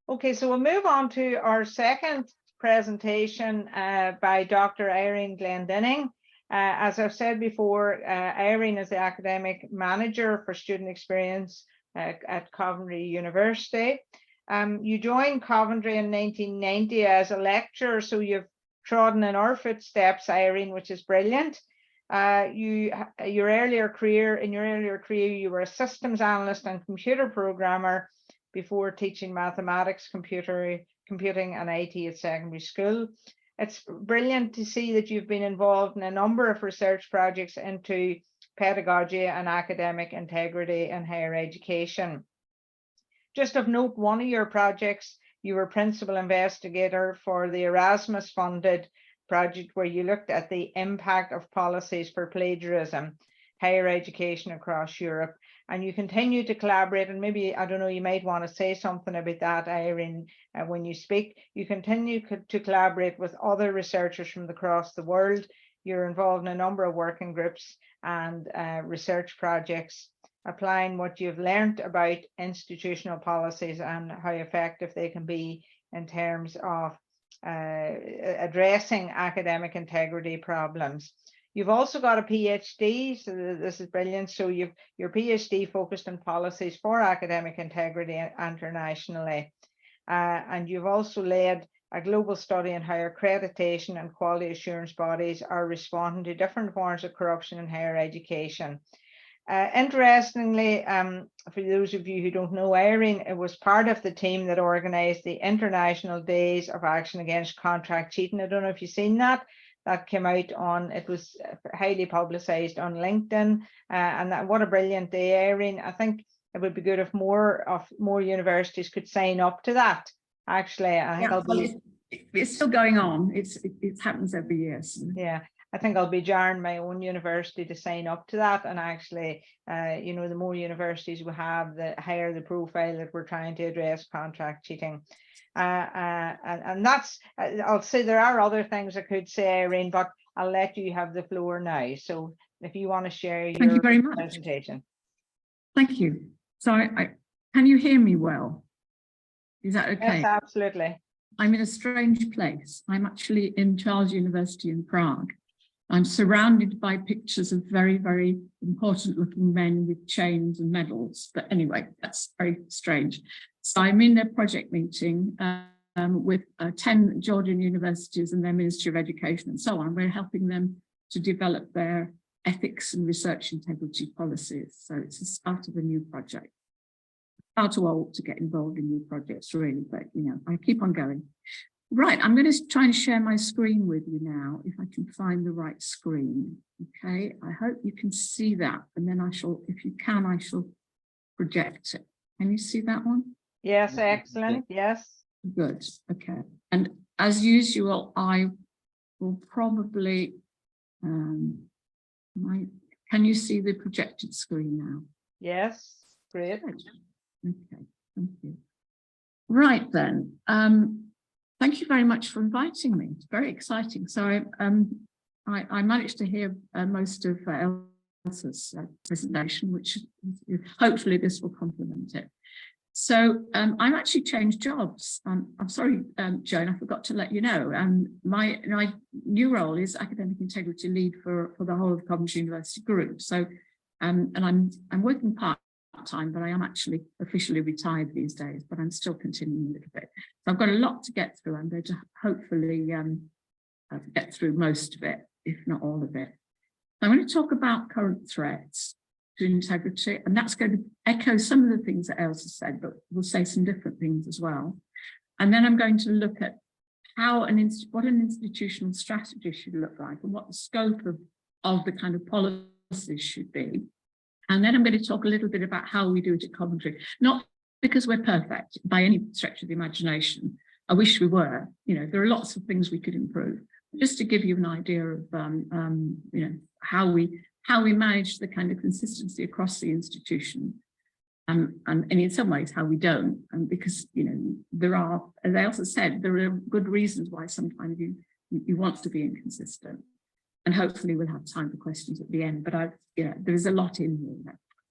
Okay, so we'll move on to our second presentation by Dr. Irene Glendinning. As I've said before, Irene is the academic manager for student experience at Coventry University. You joined Coventry in 1990 as a lecturer, so you've trodden in our footsteps, Irene, which is brilliant. In your earlier career, you were a systems analyst and computer programmer before teaching mathematics, computing and IT at secondary school. It's brilliant to see that you've been involved in a number of research projects into pedagogy and academic integrity in higher education. Just of note, one of your projects, you were principal investigator for the Erasmus funded project where you looked at the impact of policies for plagiarism, higher education across Europe. And you continue to collaborate, and maybe, I don't know, you might want to say something about that, Irene, when you speak. You continue to collaborate with other researchers from across the world. You're involved in a number of working groups and research projects, applying what you've learned about institutional policies and how effective they can be in terms of addressing academic integrity problems. You've also got a PhD, so this is brilliant. So your PhD focused on policies for academic integrity internationally. And you've also led a global study on how accreditation and quality assurance bodies are responding to different forms of corruption in higher education. Interestingly, for those of you who don't know, Irene, it was part of the team that organised the International Days of Action Against Contract Cheating. I don't know if you've seen that. That came out on, it was highly publicised on LinkedIn, and that, what a brilliant day, Irene. I think it would be good if more universities could sign up to that. Actually, I think it's still going on. It happens every year. So. Yeah. I think I'll be jarring my own university to sign up to that. And actually, you know, the more universities we have, the higher the profile that we're trying to address contract cheating. And that's, I'll say there are other things I could say, Irene, but I'll let you have the floor now. So if you want to share your Thank you very much. presentation. Thank you. So can you hear me well? Is that okay? Yes, absolutely. I'm in a strange place. I'm actually in Charles University in Prague. I'm surrounded by pictures of very, very important looking men with chains and medals. But anyway, that's very strange. So I'm in a project meeting with 10 Georgian universities and their Ministry of Education and so on. We're helping them to develop their ethics and research integrity policies. So it's the start of a new project. Far too old to get involved in new projects, really, but you know, I keep on going. Right, I'm going to try and share my screen with you now, if I can find the right screen. Okay, I hope you can see that, and then I shall, if you can, I shall project it. Can you see that one? Yes, excellent. Yes. Good. Okay, and as usual, I will probably. Can you see the projected screen now? Yes. Great. Okay, thank you. Right then. Thank you very much for inviting me. It's very exciting. So I managed to hear most of Elsa's presentation, which hopefully this will complement it. So I've actually changed jobs. I'm sorry, Joan, I forgot to let you know. My new role is academic integrity lead for the whole of Coventry University Group. So and I'm working part-time, but I am actually officially retired these days, but I'm still continuing a little bit. So I've got a lot to get through. I'm going to hopefully get through most of it, if not all of it. I'm going to talk about current threats to integrity, and that's going to echo some of the things that Elsa said, but we'll say some different things as well. And then I'm going to look at how what an institutional strategy should look like and what the scope of the kind of policies should be. And then I'm going to talk a little bit about how we do it at Coventry, not because we're perfect by any stretch of the imagination. I wish we were. You know, there are lots of things we could improve. Just to give you an idea of, you know, how we manage the kind of consistency across the institution, and in some ways how we don't, because you know there are, as I also said, there are good reasons why sometimes you want to be inconsistent. And hopefully we'll have time for questions at the end. But there is a lot in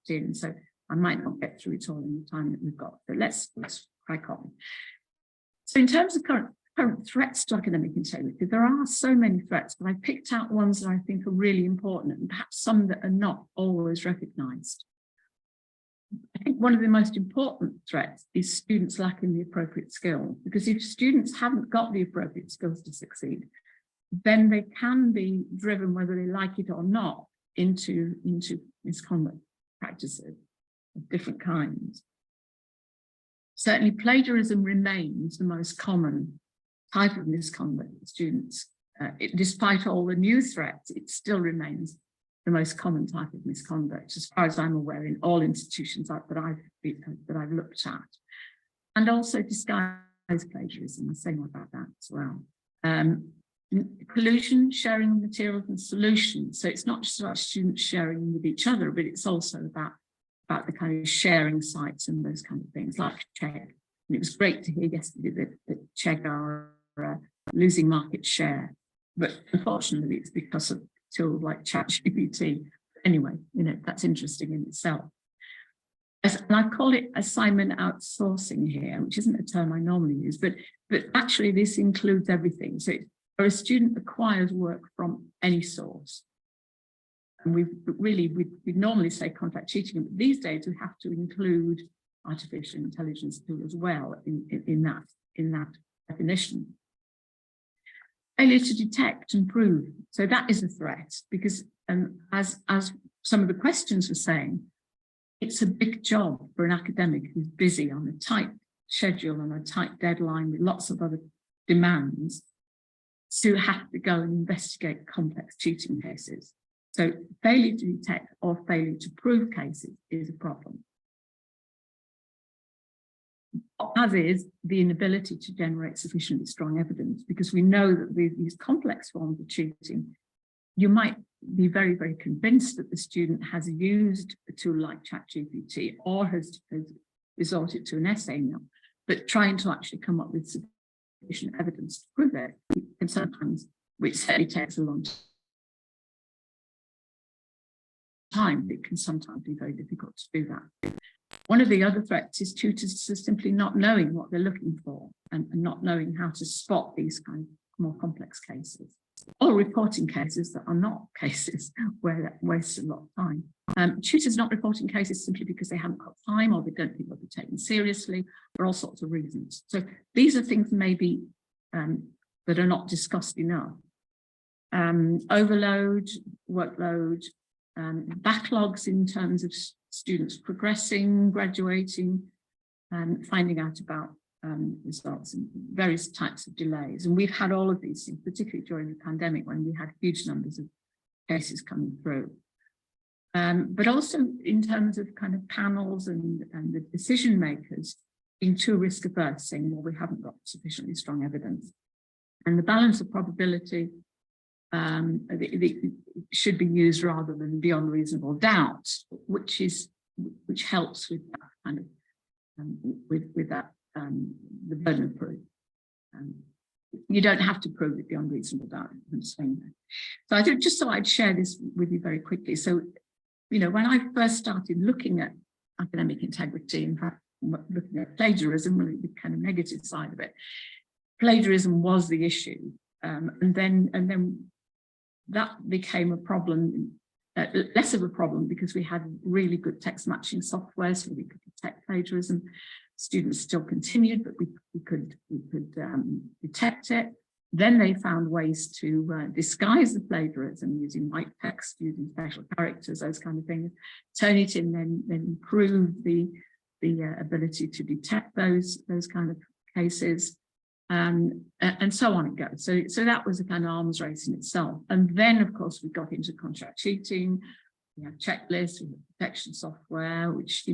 here, so I might not get through it all in the time that we've got. But let's crack on. So in terms of current threats to academic integrity, there are so many threats, but I picked out ones that I think are really important and perhaps some that are not always recognised. I think one of the most important threats is students lacking the appropriate skills, because if students haven't got the appropriate skills to succeed, then they can be driven, whether they like it or not, into misconduct practices of different kinds. Certainly plagiarism remains the most common type of misconduct with students. Despite all the new threats, it still remains the most common type of misconduct, as far as I'm aware, in all institutions that I've looked at. And also disguised plagiarism, I'll say more about that as well. Collusion, sharing of materials and solutions. So it's not just about students sharing with each other, but it's also about the kind of sharing sites and those kind of things, like Chegg. And it was great to hear yesterday that Chegg are losing market share, but unfortunately it's because of tools like ChatGPT. Anyway, that's interesting in itself. And I call it assignment outsourcing here, which isn't a term I normally use, but actually this includes everything. So a student acquires work from any source. And we normally say contact cheating, but these days we have to include artificial intelligence tool as well in that definition. Failure to detect and prove. So that is a threat, because as some of the questions were saying, it's a big job for an academic who's busy on a tight schedule and a tight deadline with lots of other demands to have to go and investigate complex cheating cases. So failure to detect or failure to prove cases is a problem. As is the inability to generate sufficiently strong evidence, because we know that with these complex forms of cheating, you might be very, very convinced that the student has used a tool like ChatGPT or has resorted to an essay mill, but trying to actually come up with sufficient evidence to prove it can sometimes, which certainly takes a long time, it can sometimes be very difficult to do that. One of the other threats is tutors simply not knowing what they're looking for and not knowing how to spot these kind of more complex cases, or reporting cases that are not cases where that wastes a lot of time. Tutors not reporting cases simply because they haven't got time or they don't think they'll be taken seriously for all sorts of reasons. So these are things maybe that are not discussed enough. Overload, workload, backlogs in terms of students progressing, graduating, and finding out about results and various types of delays. And we've had all of these things, particularly during the pandemic when we had huge numbers of cases coming through. But also in terms of kind of panels and the decision makers being too risk averse, saying, well, we haven't got sufficiently strong evidence. And the balance of probability should be used rather than beyond reasonable doubt, which helps with that kind of with that the burden of proof. You don't have to prove it beyond reasonable doubt. I'm saying that. So I just thought I'd share this with you very quickly. So, when I first started looking at academic integrity, in fact, looking at plagiarism, really the kind of negative side of it, plagiarism was the issue, and then that became a problem, less of a problem because we had really good text matching software, so we could detect plagiarism. Students still continued, but we could detect it. Then they found ways to disguise the plagiarism using white text, using special characters, those kind of things. Turnitin then improved the ability to detect those kind of cases. And so on it goes. So that was a kind of arms race in itself. And then, of course, we got into contract cheating. We have checklists, we have detection software, which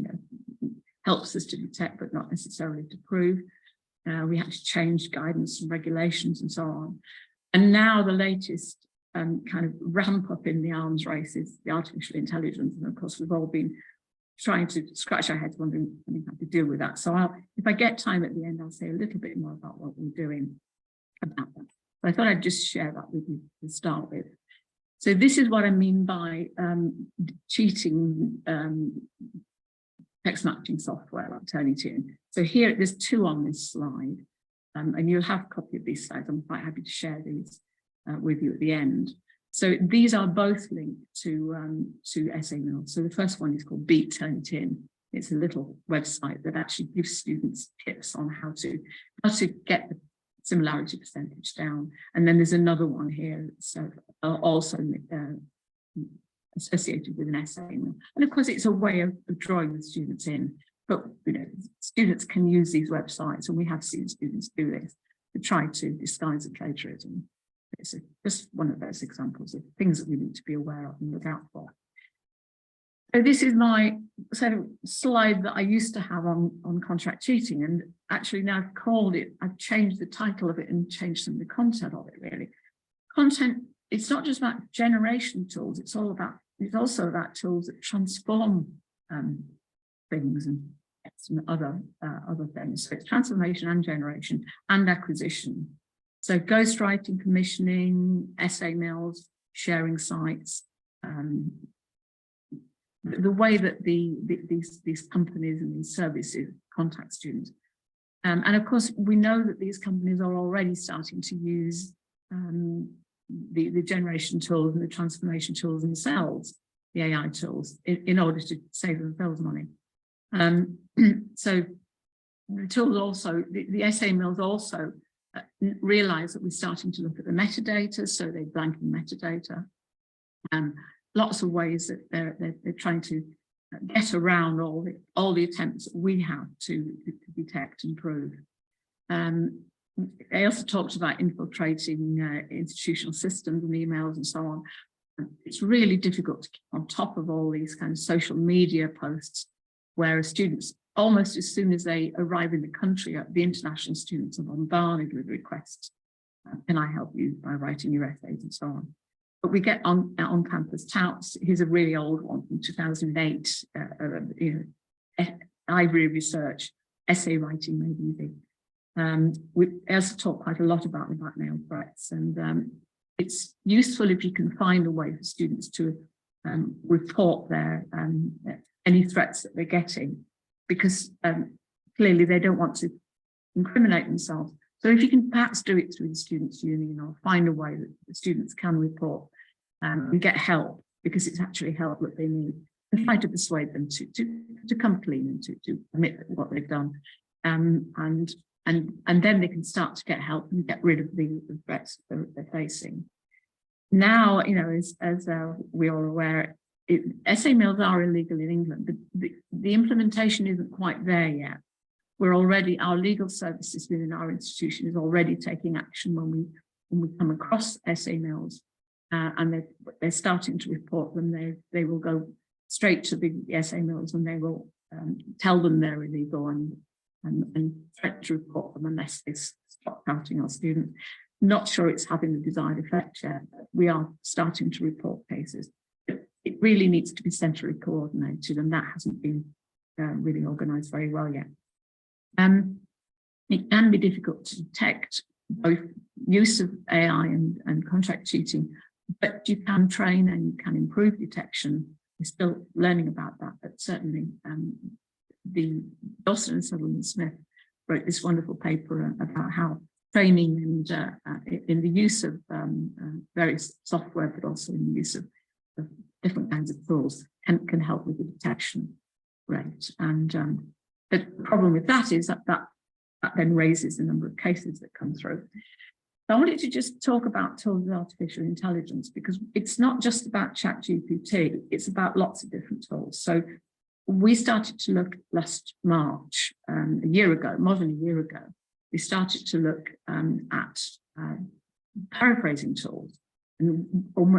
helps us to detect, but not necessarily to prove. We had to change guidance and regulations and so on. And now the latest kind of ramp up in the arms race is the artificial intelligence. And of course, we've all been trying to scratch our heads wondering how to deal with that. So if I get time at the end, I'll say a little bit more about what we're doing about that. But I thought I'd just share that with you to start with. So this is what I mean by cheating text matching software like Turnitin. So here, there's two on this slide. and you'll have a copy of these slides. I'm quite happy to share these with you at the end. So these are both linked to SA Mills. So the first one is called Beat Turn It In. It's a little website that actually gives students tips on how to get the similarity percentage down. And then there's another one here that's also associated with an SA Mill. And of course, it's a way of drawing the students in. But students can use these websites, and we have seen students do this to try to disguise the plagiarism. It's just one of those examples of things that we need to be aware of and look out for. So this is my sort of slide that I used to have on contract cheating, and actually now I've called it, I've changed the title of it and changed some of the content of it really. Content, it's not just about generation tools, it's also about tools that transform things and other things. So it's transformation and generation and acquisition. So ghostwriting, commissioning, SA mills, sharing sites, the way that these companies and these services contact students. And of course, we know that these companies are already starting to use the generation tools and the transformation tools themselves, the AI tools, in order to save themselves money. So the tools also, the SA mills also realize that we're starting to look at the metadata, so they're blanking metadata. Lots of ways that they're trying to get around all the attempts that we have to detect and prove. They also talked about infiltrating institutional systems and emails and so on. It's really difficult to keep on top of all these kind of social media posts, where students, almost as soon as they arrive in the country, the international students are bombarded with requests. Can I help you by writing your essays and so on? But we get on-campus touts. Here's a really old one from 2008, Ivory research, essay writing maybe. We also talk quite a lot about the blackmail threats, and it's useful if you can find a way for students to report their any threats that they're getting, because clearly they don't want to incriminate themselves. So if you can perhaps do it through the Students' Union, or find a way that the students can report and get help, because it's actually help that they need, and try to persuade them to come clean and to admit what they've done. And then they can start to get help and get rid of the threats that they're facing. Now, as we are aware, SA mills are illegal in England, but the implementation isn't quite there yet. Our legal services within our institution is already taking action when we come across SA mills, and they're starting to report them. They will go straight to the SA mills, and they will tell them they're illegal and threaten to report them unless they stop counting our students. Not sure it's having the desired effect yet. We are starting to report cases. It really needs to be centrally coordinated, and that hasn't been really organised very well yet. It can be difficult to detect both use of AI and contract cheating, but you can train and you can improve detection. We're still learning about that, but certainly the Dawson and Sutherland Smith wrote this wonderful paper about how training and in the use of various software, but also in the use of different kinds of tools can help with the detection rate. And the problem with that is that then raises the number of cases that come through. So I wanted to just talk about tools of artificial intelligence, because it's not just about ChatGPT, it's about lots of different tools. So we started to look last March, a year ago, more than a year ago, we started to look at paraphrasing tools and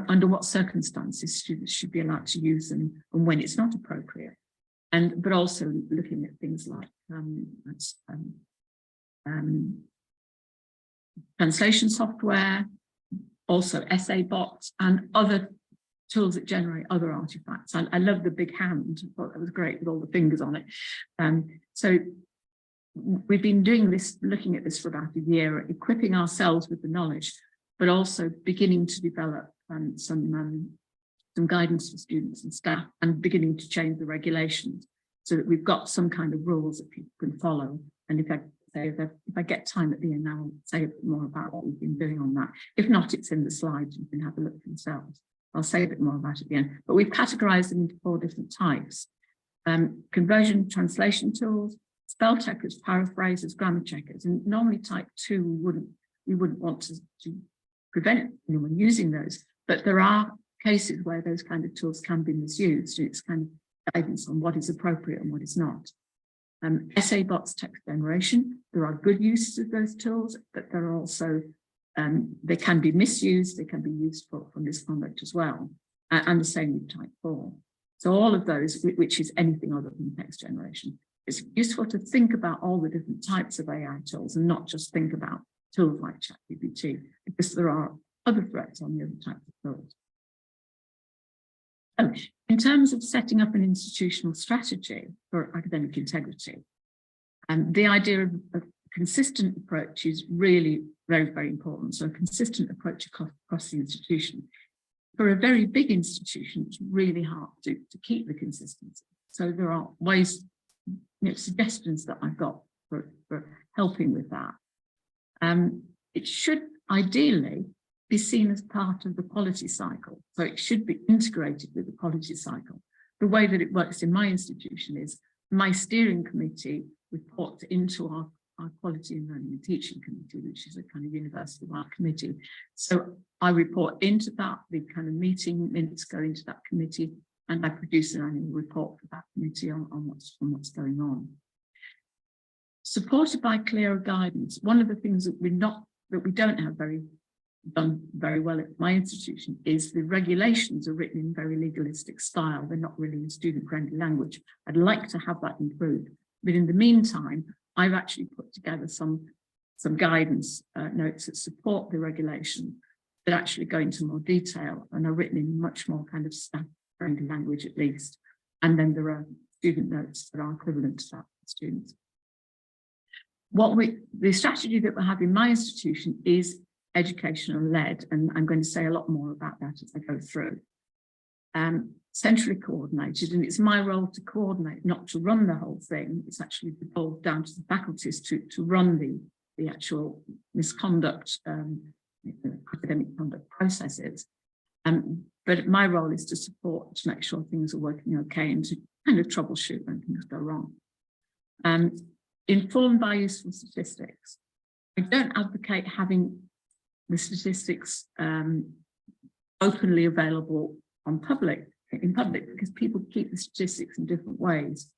under what circumstances students should be allowed to use them and when it's not appropriate. But also looking at things like translation software, also essay bots and other tools that generate other artifacts. I love the big hand. I thought that was great with all the fingers on it. So we've been doing this, looking at this for about a year, equipping ourselves with the knowledge, but also beginning to develop some guidance for students and staff, and beginning to change the regulations so that we've got some kind of rules that people can follow. And in fact, say that if I get time at the end, I'll say a bit more about what we've been doing on that. If not, it's in the slides. You can have a look for yourselves. I'll say a bit more about it at the end. But we've categorized them into 4 different types. Conversion translation tools, spell checkers, paraphrasers, grammar checkers. And normally type 2, we wouldn't want to prevent anyone using those. But there are cases where those kind of tools can be misused. It's kind of guidance on what is appropriate and what is not. Essay bots, text generation. There are good uses of those tools, but there are also, they can be misused. They can be used for misconduct as well. And the same with type 4. So all of those, which is anything other than text generation, it's useful to think about all the different types of AI tools and not just think about tools like ChatGPT, because there are other threats on the other types of tools. In terms of setting up an institutional strategy for academic integrity, the idea of a consistent approach is really very, very important. So a consistent approach across the institution. For a very big institution, it's really hard to keep the consistency. So there are ways, suggestions that I've got for helping with that. It should ideally be seen as part of the quality cycle. So it should be integrated with the quality cycle. The way that it works in my institution is my steering committee reports into our quality and learning and teaching committee, which is a kind of university-wide committee. So I report into that, the kind of meeting minutes go into that committee, and I produce an annual report for that committee on what's going on. Supported by clearer guidance, one of the things that we don't have done very well at my institution is the regulations are written in very legalistic style. They're not really in student-friendly language. I'd like to have that improved. But in the meantime, I've actually put together some guidance notes that support the regulation that actually go into more detail and are written in much more kind of staff-friendly language at least. And then there are student notes that are equivalent to that for students. The strategy that we have in my institution is educational led, and I'm going to say a lot more about that as I go through. Centrally coordinated, and it's my role to coordinate, not to run the whole thing. It's actually the role down to the faculties to run the actual misconduct, academic conduct processes. But my role is to support, to make sure things are working okay and to kind of troubleshoot when things go wrong. Informed by useful statistics. I don't advocate having the statistics openly available in public because people keep the statistics in different ways,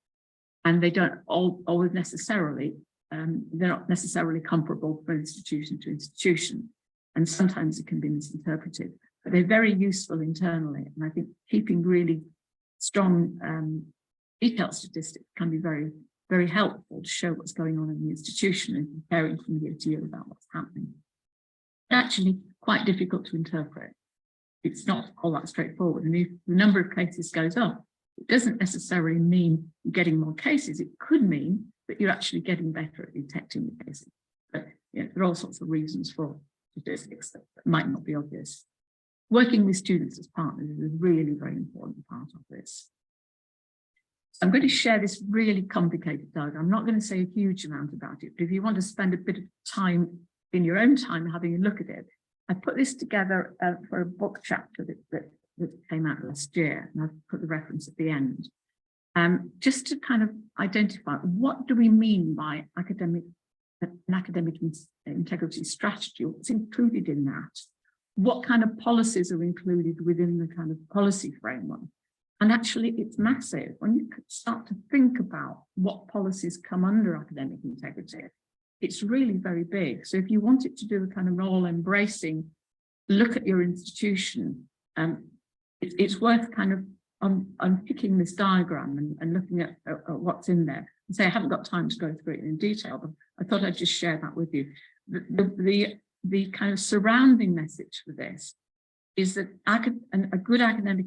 and they don't always necessarily, they're not necessarily comparable from institution to institution, and sometimes it can be misinterpreted, but they're very useful internally. And I think keeping really strong detailed statistics can be very, very helpful to show what's going on in the institution and comparing from year to year about what's happening. Actually quite difficult to interpret. It's not all that straightforward. And if the number of cases goes up, it doesn't necessarily mean you're getting more cases. It could mean that you're actually getting better at detecting the cases. But there are all sorts of reasons for statistics that might not be obvious. Working with students as partners is a really very important part of this. So I'm going to share this really complicated diagram. I'm not going to say a huge amount about it, but if you want to spend a bit of time in your own time having a look at it, I put this together for a book chapter that came out last year, and I've put the reference at the end, just to kind of identify what do we mean by an academic integrity strategy, what's included in that, what kind of policies are included within the kind of policy framework. And actually it's massive. When you start to think about what policies come under academic integrity, it's really very big. So if you wanted to do a kind of all-embracing look at your institution, it's worth kind of unpicking this diagram and looking at what's in there. And say I haven't got time to go through it in detail, but I thought I'd just share that with you. The kind of surrounding message for this is that a good academic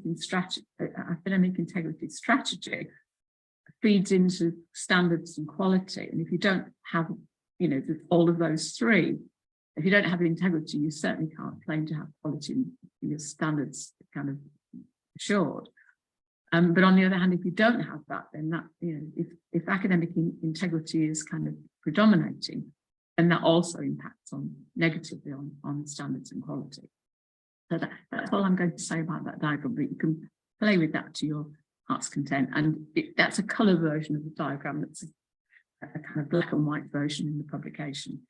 integrity strategy feeds into standards and quality. And if you don't have all of those three, if you don't have integrity, you certainly can't claim to have quality in your standards kind of assured. But on the other hand, if you don't have that, then that, if academic integrity is kind of predominating, and that also impacts negatively on standards and quality. So that's all I'm going to say about that diagram, but you can play with that to your heart's content. And that's a colour version of the diagram. That's a kind of black and white version in the publication.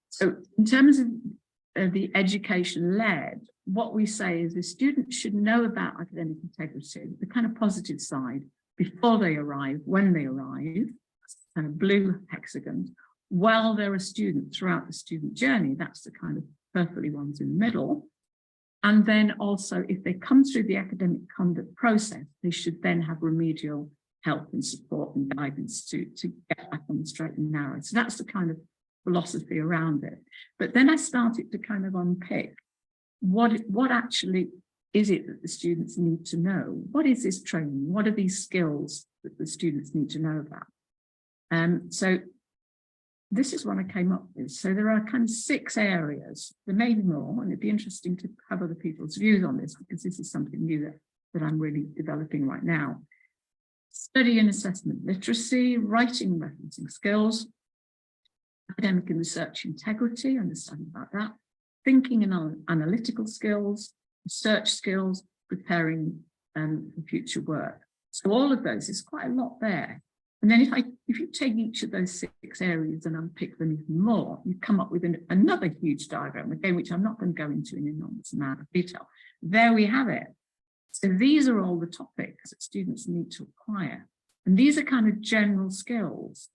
So in terms of the education led, what we say is the students should know about academic integrity, the kind of positive side, before they arrive, when they arrive, kind of blue hexagons, while they're a student throughout the student journey, that's the kind of purpley ones in the middle. And then also, if they come through the academic conduct process, they should then have remedial help and support and guidance to get back on the straight and narrow. So that's the kind of philosophy around it. But then I started to kind of unpick what actually is it that the students need to know? What is this training? What are these skills that the students need to know about? So this is what I came up with. So there are kind of 6 areas. There may be more, and it'd be interesting to have other people's views on this, because this is something new that I'm really developing right now. Study and assessment literacy, writing and referencing skills, academic and research integrity, understanding about that, thinking and analytical skills, research skills, preparing for future work. So all of those, is quite a lot there. And then if you take each of those 6 areas and unpick them even more, you come up with another huge diagram, again, which I'm not going to go into in enormous amount of detail. There we have it. So these are all the topics that students need to acquire. And these are kind of general skills.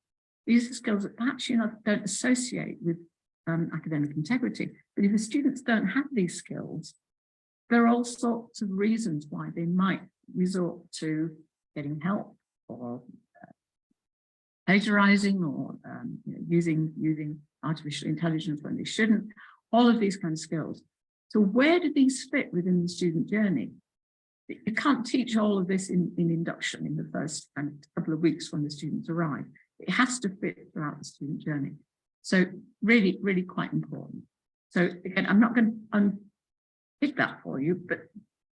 These are skills that perhaps don't associate with academic integrity. But if the students don't have these skills, there are all sorts of reasons why they might resort to getting help, or plagiarizing, or using artificial intelligence when they shouldn't, all of these kind of skills. So where do these fit within the student journey? You can't teach all of this in induction in the first kind of couple of weeks when the students arrive. It has to fit throughout the student journey. So really, really quite important. So again, I'm not going to unpick that for you, but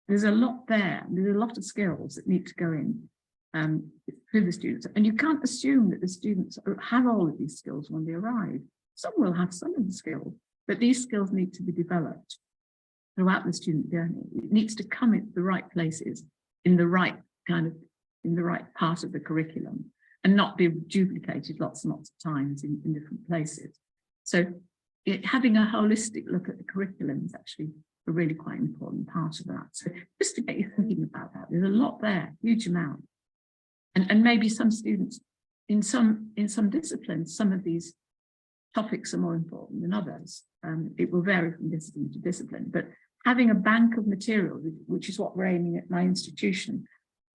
there's a lot there. There's a lot of skills that need to go in through the students. And you can't assume that the students have all of these skills when they arrive. Some will have some of the skills, but these skills need to be developed throughout the student journey. It needs to come in the right places, in the right part of the curriculum, and not be duplicated lots and lots of times in different places. So having a holistic look at the curriculum is actually a really quite important part of that. So just to get you thinking about that, there's a lot there, huge amount. And maybe some students in some disciplines, some of these topics are more important than others. It will vary from discipline to discipline, but having a bank of material, which is what we're aiming at my institution,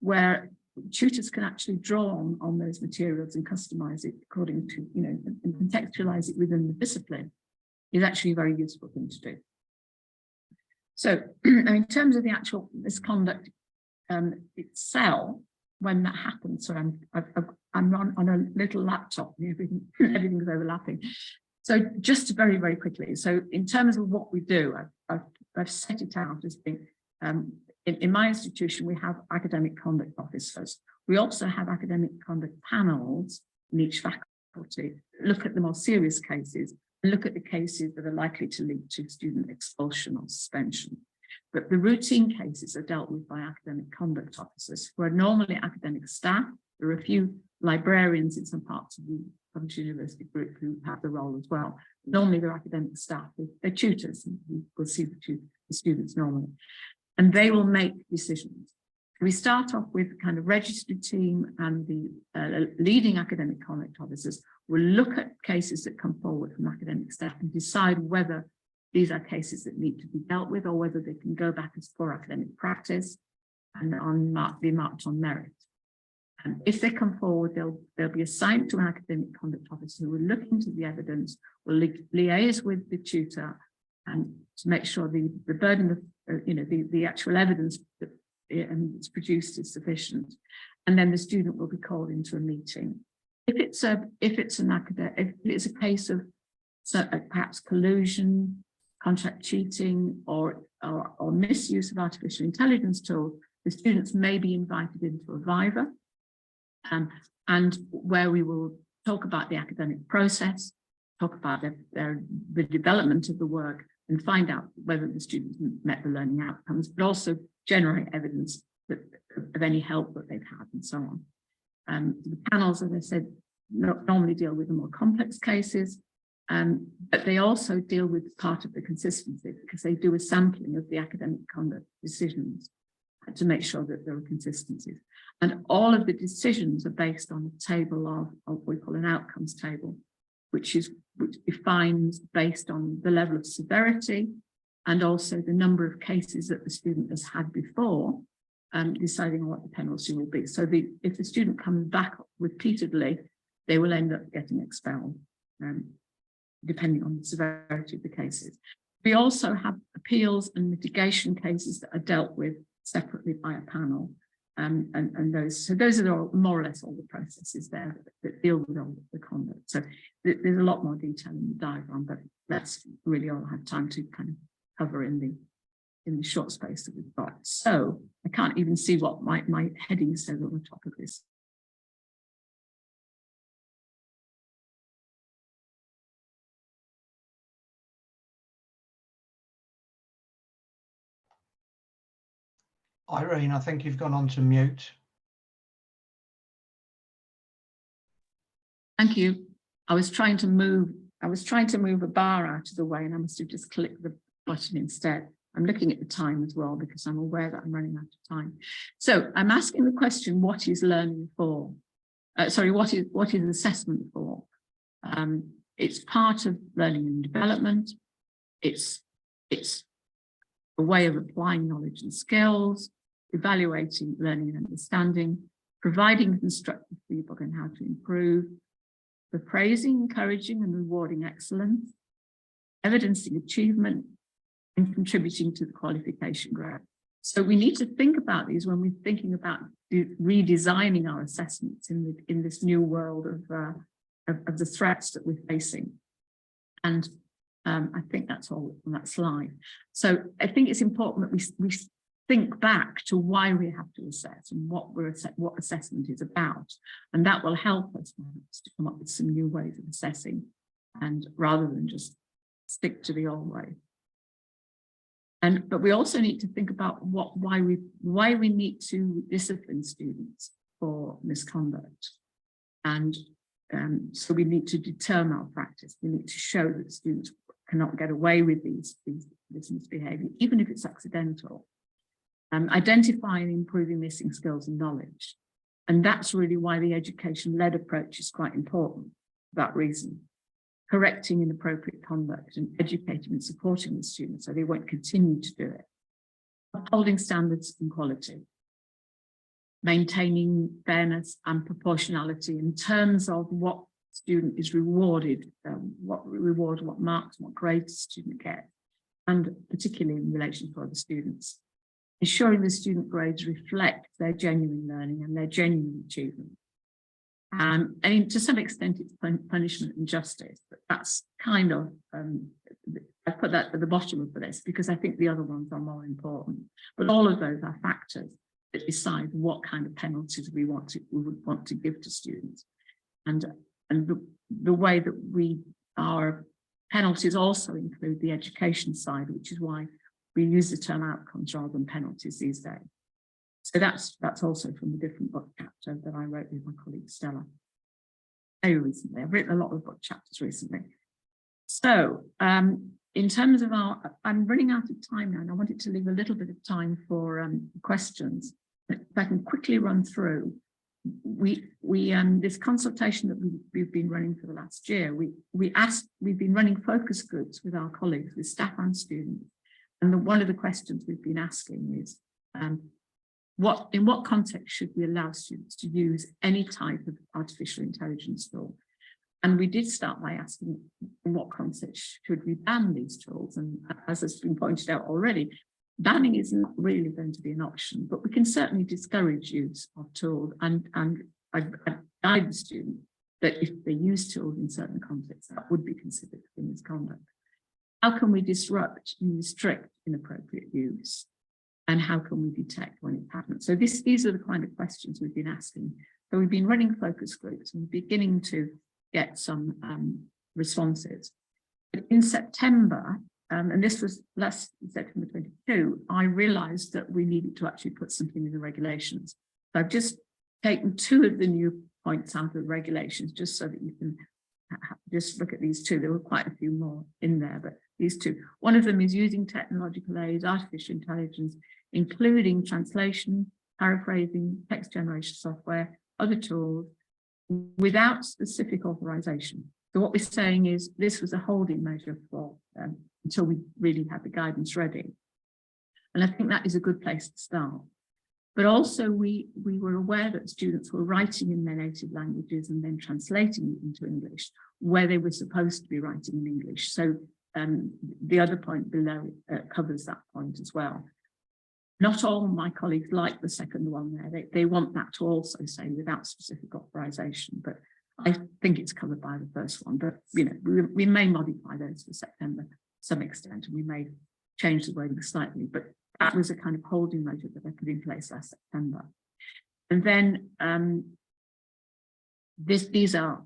where tutors can actually draw on those materials and customize it according to, and contextualize it within the discipline, is actually a very useful thing to do. So in terms of the actual misconduct itself, when that happens, so I'm on a little laptop, everything's overlapping. So just very, very quickly. So in terms of what we do, I've set it out as being, in my institution, we have academic conduct officers. We also have academic conduct panels in each faculty, look at the more serious cases, and look at the cases that are likely to lead to student expulsion or suspension. But the routine cases are dealt with by academic conduct officers, who are normally academic staff. There are a few librarians in some parts of the Coventry University group who have the role as well. Normally they're academic staff, they're tutors, and we will see the students normally. And they will make decisions. We start off with kind of registry team and the leading academic conduct officers will look at cases that come forward from academic staff and decide whether these are cases that need to be dealt with, or whether they can go back as for academic practice and be marked on merit. And if they come forward, they'll be assigned to an academic conduct officer who will look into the evidence, will liaise with the tutor, and to make sure the burden of the actual evidence that is produced is sufficient. And then the student will be called into a meeting. If it's a case of perhaps collusion, contract cheating, or misuse of artificial intelligence tools, the students may be invited into a viva, and where we will talk about the academic process, talk about the development of the work, and find out whether the students met the learning outcomes, but also generate evidence of any help that they've had and so on. The panels, as I said, normally deal with the more complex cases, but they also deal with part of the consistency because they do a sampling of the academic conduct decisions to make sure that there are consistencies. And all of the decisions are based on a table of what we call an outcomes table, which defines based on the level of severity and also the number of cases that the student has had before, deciding on what the penalty will be. So if the student comes back repeatedly, they will end up getting expelled, depending on the severity of the cases. We also have appeals and mitigation cases that are dealt with separately by a panel. And those are more or less all the processes there that deal with all the conduct. So there's a lot more detail in the diagram, but that's really all I have time to kind of cover in the short space that we've got. So I can't even see what my heading says on the top of this. Irene, I think you've gone on to mute. Thank you. I was trying to move a bar out of the way and I must have just clicked the button instead. I'm looking at the time as well because I'm aware that I'm running out of time. So I'm asking the question, what is learning for? What is assessment for? It's part of learning and development. It's a way of applying knowledge and skills, evaluating learning and understanding, providing constructive feedback on how to improve, for praising, encouraging and rewarding excellence, evidencing achievement, and contributing to the qualification grade. So we need to think about these when we're thinking about redesigning our assessments in this new world of the threats that we're facing. And I think that's all on that slide. So I think it's important that we think back to why we have to assess and what assessment is about. And that will help us to come up with some new ways of assessing, and rather than just stick to the old way. But we also need to think about why we need to discipline students for misconduct. And so we need to deter malpractice. We need to show that students cannot get away with this misbehaviour, even if it's accidental. Identifying and improving missing skills and knowledge. And that's really why the education-led approach is quite important for that reason. Correcting inappropriate conduct and educating and supporting the students so they won't continue to do it. Upholding standards and quality. Maintaining fairness and proportionality in terms of what student is rewarded, what marks, what grades the student gets, and particularly in relation to other students. Ensuring the student grades reflect their genuine learning and their genuine achievement. And to some extent, it's punishment and justice, but that's kind of, I put that at the bottom of this because I think the other ones are more important. But all of those are factors that decide what kind of penalties we would want to give to students. And the way that our penalties also include the education side, which is why we use the term outcomes rather than penalties these days. So that's also from a different book chapter that I wrote with my colleague Stella very recently. I've written a lot of book chapters recently. So in terms of I'm running out of time now and I wanted to leave a little bit of time for questions. If I can quickly run through, this consultation that we've been running for the last year, we've been running focus groups with our colleagues, with staff and students. And one of the questions we've been asking is, in what context should we allow students to use any type of artificial intelligence tool? And we did start by asking, in what context should we ban these tools? And as has been pointed out already, banning is not really going to be an option, but we can certainly discourage use of tools and I guide the student that if they use tools in certain contexts, that would be considered misconduct. How can we disrupt and restrict inappropriate use? And how can we detect when it happens? So these are the kind of questions we've been asking. So we've been running focus groups and beginning to get some responses. But in September, and this was last September 22, I realized that we needed to actually put something in the regulations. So I've just taken 2 of the new points out of the regulations, just so that you can just look at these 2. There were quite a few more in there, but these 2. One of them is using technological aids, artificial intelligence, including translation, paraphrasing, text generation software, other tools, without specific authorization. So what we're saying is this was a holding measure for until we really had the guidance ready. And I think that is a good place to start. But also we were aware that students were writing in their native languages and then translating it into English, where they were supposed to be writing in English. So the other point below covers that point as well. Not all my colleagues like the second one there. They want that to also say without specific authorization, but I think it's covered by the first one. But you know, we may modify those for September to some extent, and we may change the wording slightly, but that was a kind of holding measure that I put in place last September. And then these are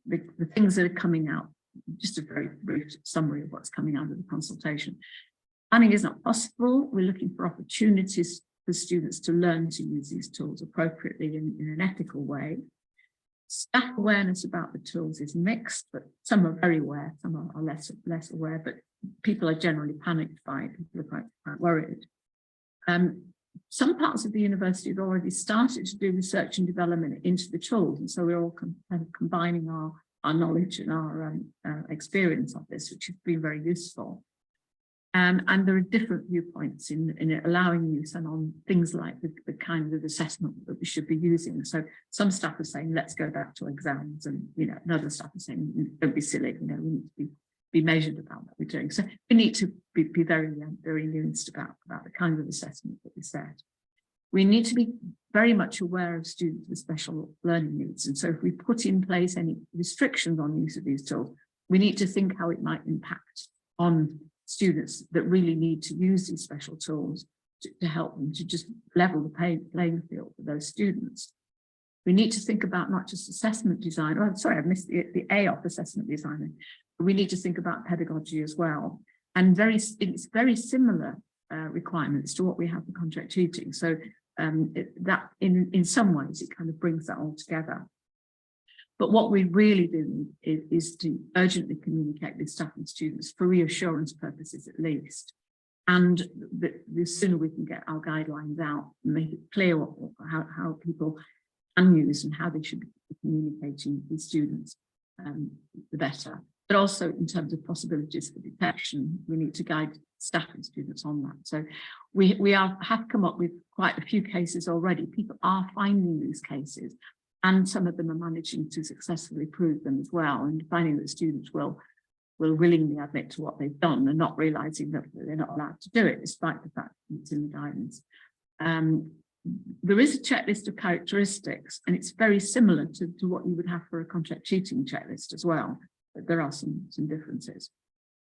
the things that are coming out, just a very brief summary of what's coming out of the consultation. Planning is not possible. We're looking for opportunities for students to learn to use these tools appropriately in an ethical way. Staff awareness about the tools is mixed, but some are very aware, some are less aware, but people are generally panicked by it, people are quite worried. Some parts of the university have already started to do research and development into the tools, and so we're all kind of combining our knowledge and our experience of this, which has been very useful. And there are different viewpoints in allowing use and on things like the kind of assessment that we should be using. So some staff are saying, let's go back to exams, and and other staff are saying, don't be silly, we need to be measured about what we're doing. So we need to be very nuanced about the kind of assessment that we set. We need to be very much aware of students with special learning needs. And so if we put in place any restrictions on use of these tools, we need to think how it might impact on students that really need to use these special tools to help them to just level the playing field for those students. We need to think about not just assessment design. Oh, sorry, I missed the A of assessment design. We need to think about pedagogy as well. And it's very similar requirements to what we have for contract tutoring. So that in some ways, it kind of brings that all together. But what we really do is to urgently communicate with staff and students for reassurance purposes, at least. And the sooner we can get our guidelines out and make it clear how people can use and how they should be communicating with students, the better. But also in terms of possibilities for detection, we need to guide staff and students on that. So we have come up with quite a few cases already. People are finding these cases, and some of them are managing to successfully prove them as well, and finding that students will willingly admit to what they've done and not realizing that they're not allowed to do it, despite the fact that it's in the guidance. There is a checklist of characteristics, and it's very similar to what you would have for a contract cheating checklist as well, but there are some differences.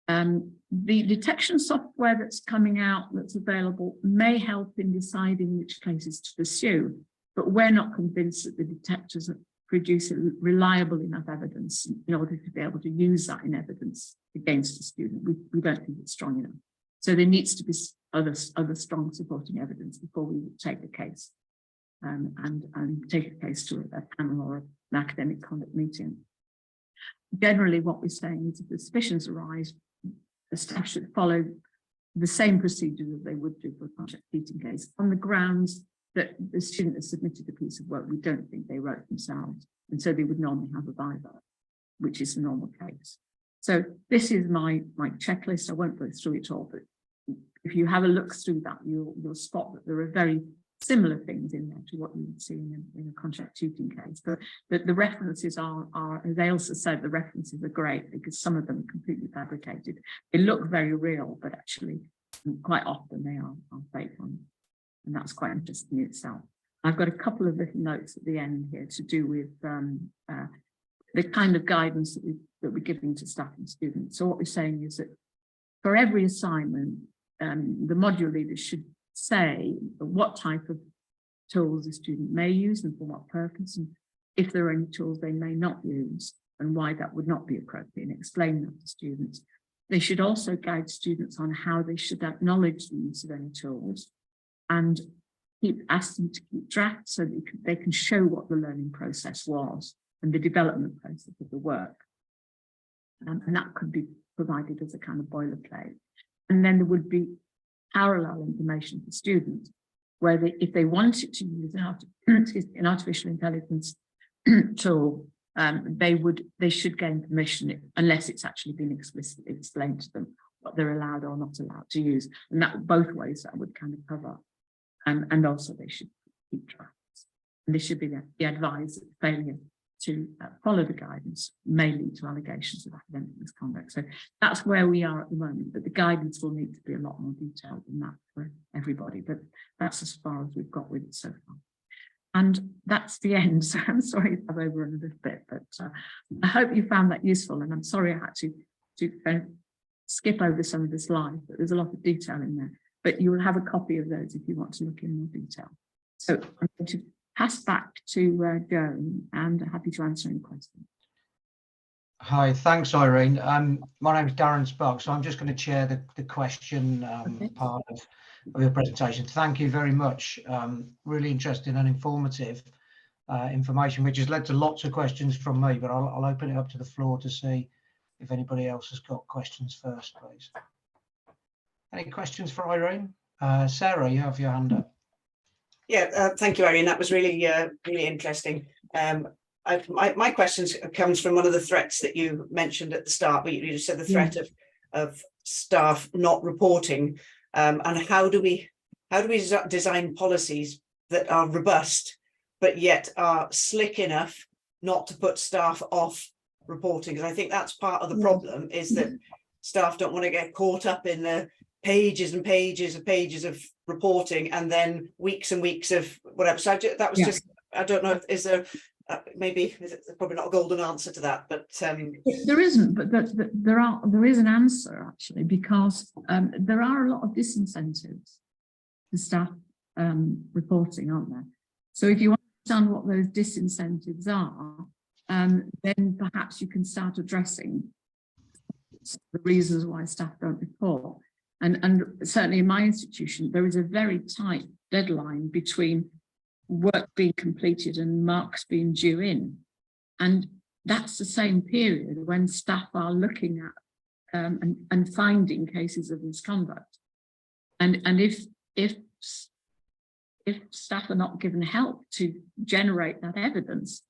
The detection software that's coming out, that's available, may help in deciding which cases to pursue, but we're not convinced that the detectors produce reliable enough evidence in order to be able to use that in evidence against a student. We don't think it's strong enough. So there needs to be other strong supporting evidence before we would take the case and take a case to a panel or an academic conduct meeting. Generally, what we're saying is if the suspicions arise, the staff should follow the same procedure that they would do for a contract cheating case on the grounds that the student has submitted a piece of work we don't think they wrote themselves, and so they would normally have a viva, which is a normal case. So this is my checklist. I won't go through it all, but if you have a look through that, you'll spot that there are very similar things in there to what you would see in a contract tutoring case. But the references are, as they also said, the references are great because some of them are completely fabricated. They look very real, but actually quite often they are fake ones. And that's quite interesting in itself. I've got a couple of little notes at the end here to do with the kind of guidance that we're giving to staff and students. So what we're saying is that for every assignment, the module leaders should say what type of tools the student may use and for what purpose, and if there are any tools they may not use, and why that would not be appropriate, and explain that to students. They should also guide students on how they should acknowledge the use of any tools, and ask them to keep track so that they can show what the learning process was and the development process of the work. And that could be provided as a kind of boilerplate. And then there would be parallel information for students, where if they wanted to use an artificial intelligence tool, they should gain permission, unless it's actually been explicitly explained to them what they're allowed or not allowed to use. And that both ways that would kind of cover. And also they should keep track. And this should be the advice that failure to follow the guidance may lead to allegations of academic misconduct. So that's where we are at the moment, but the guidance will need to be a lot more detailed than that for everybody, but that's as far as we've got with it so far. And that's the end. So I'm sorry if I've overrun a little bit, but I hope you found that useful. And I'm sorry I had to skip over some of the slides, but there's a lot of detail in there. But you will have a copy of those if you want to look in more detail. So I'm going to pass back to Joan, and happy to answer any questions. Hi, thanks, Irene. My name is Darren Sparks, so I'm just going to chair the question part of your presentation. Thank you very much. Really interesting and informative information, which has led to lots of questions from me, but I'll open it up to the floor to see if anybody else has got questions first, please. Any questions for Irene? Sarah, you have your hand up. Yeah, thank you, Irene. That was really, really interesting. My questions comes from one of the threats that you mentioned at the start, but you just said the threat of staff not reporting. And how do we design policies that are robust, but yet are slick enough not to put staff off reporting? Because I think that's part of the problem, is that staff don't want to get caught up in the pages and pages and pages of reporting and then weeks and weeks of whatever. So that was just, I don't know if is there maybe there's probably not a golden answer to that, but there isn't, but there is an answer actually, because there are a lot of disincentives to staff reporting, aren't there? So if you understand what those disincentives are, then perhaps you can start addressing the reasons why staff don't report. And certainly in my institution, there is a very tight deadline between work being completed and marks being due in. And that's the same period when staff are looking at and finding cases of misconduct. And if staff are not given help to generate that evidence,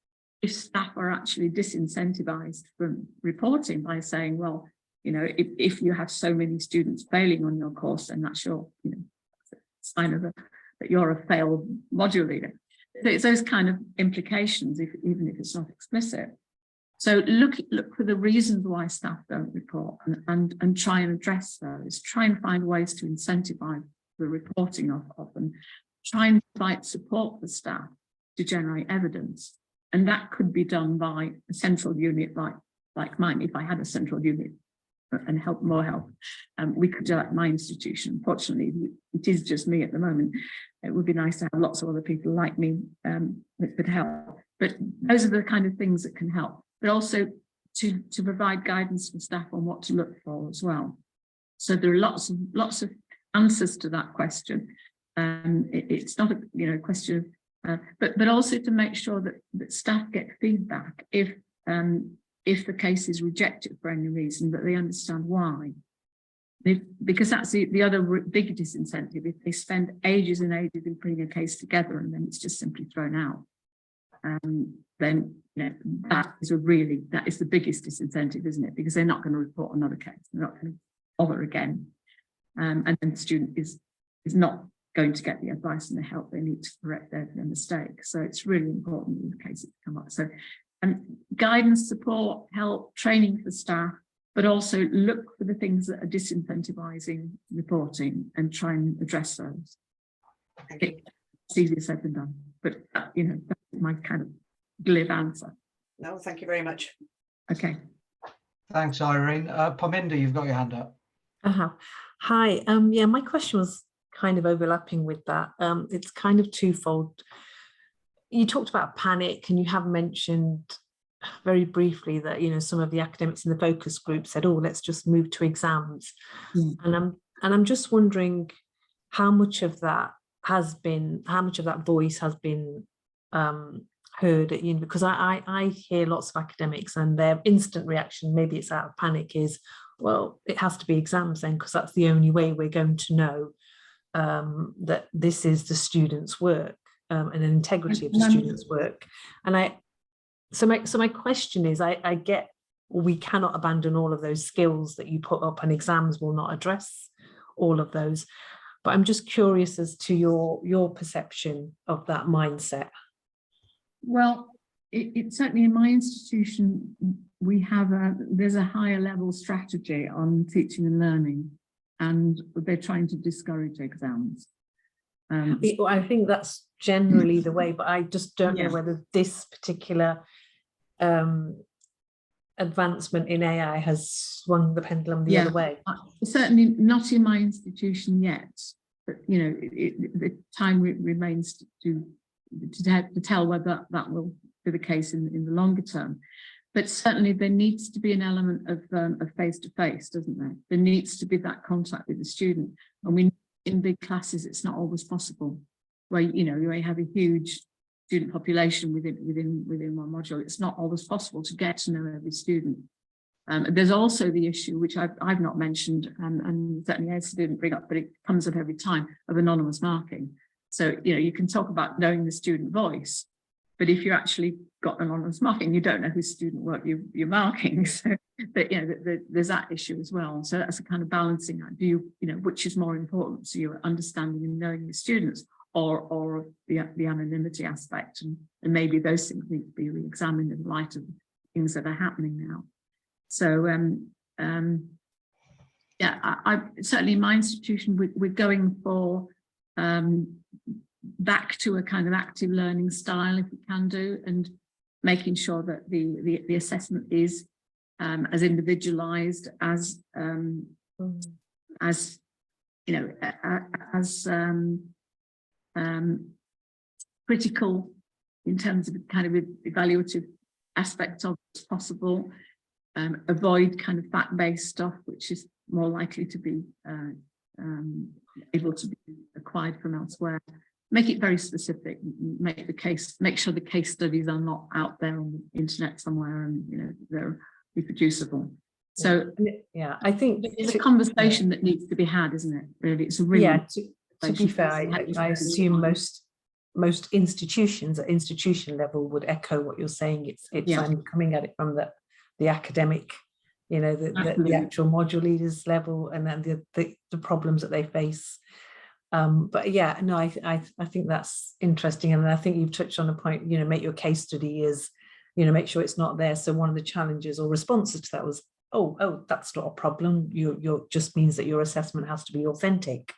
if staff are actually disincentivized from reporting by saying, well, you know, if you have so many students failing on your course, then that's your, you know, sign of that you're a failed module leader. It's those kind of implications, even if it's not explicit. So look for the reasons why staff don't report and try and address those. Try and find ways to incentivize the reporting of them. Try and provide support for staff to generate evidence. And that could be done by a central unit like mine. If I had a central unit and more help, we could do that at my institution. Unfortunately, it is just me at the moment. It would be nice to have lots of other people like me that could help. But those are the kind of things that can help. But also to provide guidance for staff on what to look for as well. So there are lots of answers to that question. It's not a question of, but also to make sure that staff get feedback if the case is rejected for any reason, that they understand why. Because that's the other big disincentive. If they spend ages and ages in putting a case together and then it's just simply thrown out, then you know, that is the biggest disincentive, isn't it? Because they're not going to report another case, they're not going to bother again, and then the student is not going to get the advice and the help they need to correct their mistake. So it's really important that the cases come up. So guidance, support, help, training for staff, but also look for the things that are disincentivizing reporting and try and address those. It's easier said than done, but you know, that's my kind of glib answer. No, thank you very much. Okay. Thanks, Irene. Parminder, you've got your hand up. Hi. Yeah, my question was kind of overlapping with that. It's kind of twofold. You talked about panic and you have mentioned very briefly that, you know, some of the academics in the focus group said, oh, let's just move to exams. And I'm just wondering how much of that voice has been heard at uni, because I hear lots of academics and their instant reaction, maybe it's out of panic, is, well, it has to be exams then, because that's the only way we're going to know that this is the students' work and an integrity of the students' work. And so my question is, I get we cannot abandon all of those skills that you put up, and exams will not address all of those. But I'm just curious as to your perception of that mindset. Well, it's certainly in my institution, we have there's a higher level strategy on teaching and learning, and they're trying to discourage exams. I think that's generally the way, but I just don't know whether this particular advancement in AI has swung the pendulum the other way. Certainly not in my institution yet, but you know, the time remains to tell whether that will be the case in the longer term. But certainly there needs to be an element of face-to-face, doesn't there? There needs to be that contact with the student. And we, in big classes, it's not always possible. Where, you know, you may have a huge student population within one module. It's not always possible to get to know every student. There's also the issue, which I've not mentioned, and certainly Elsa didn't bring up, but it comes up every time, of anonymous marking. So, you know, you can talk about knowing the student voice, but if you actually got anonymous marking, you don't know whose student work you're marking. So, but you know, there's that issue as well. So that's a kind of balancing act. Do you know, which is more important? So you're understanding and knowing the students, or the anonymity aspect, and maybe those things need to be re-examined in light of things that are happening now. So yeah, I certainly in my institution we're going for back to a kind of active learning style, if we can do, and making sure that the assessment is as individualized as you know, as critical in terms of kind of evaluative aspects of it as possible. Avoid kind of fact-based stuff, which is more likely to be able to be acquired from elsewhere. Make it very specific. Make sure the case studies are not out there on the internet somewhere, and you know, they're reproducible. So yeah, I think it's a conversation that needs to be had, isn't it? Really, it's a really to be fair, I assume most institutions at institution level would echo what you're saying. It's coming at it from the academic, you know, the actual module leaders level, and then the problems that they face. But yeah, no, I think that's interesting, and I think you've touched on a point. You know, make your case study is, you know, make sure it's not there. So one of the challenges or responses to that was, oh, that's not a problem. You're just means that your assessment has to be authentic.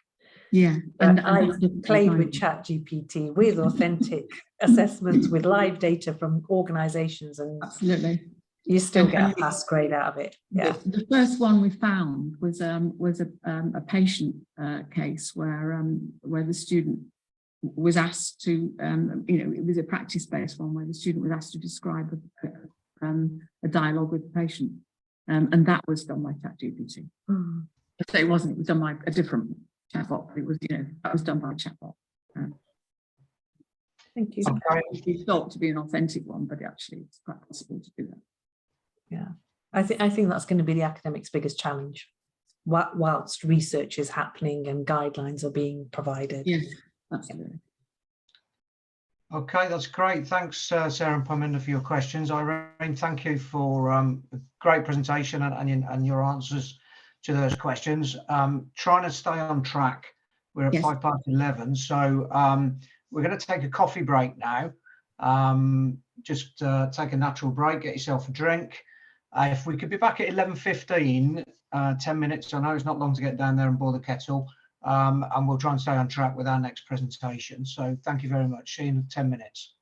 Yeah, and I played with ChatGPT with authentic assessments with live data from organisations, and absolutely, you still get a pass grade out of it. Yeah. The first one we found was a patient case where the student was asked to, you know, it was a practice-based one where the student was asked to describe a dialogue with the patient, and that was done by ChatGPT. So it was done by a different chatbot. It was, you know, that was done by a chatbot. Thank you. Okay. It's thought to be an authentic one, but actually it's quite possible to do that. Yeah, I think that's going to be the academics' biggest challenge, whilst research is happening and guidelines are being provided. Yes, absolutely. Okay, that's great. Thanks, Sarah and Parminder, for your questions. Irene, thank you for a great presentation and your answers to those questions. Trying to stay on track. We're at 11:05, so we're going to take a coffee break now. Just take a natural break, get yourself a drink. If we could be back at 11:15, 10 minutes. I know it's not long to get down there and boil the kettle, and we'll try and stay on track with our next presentation. So thank you very much. See you in 10 minutes.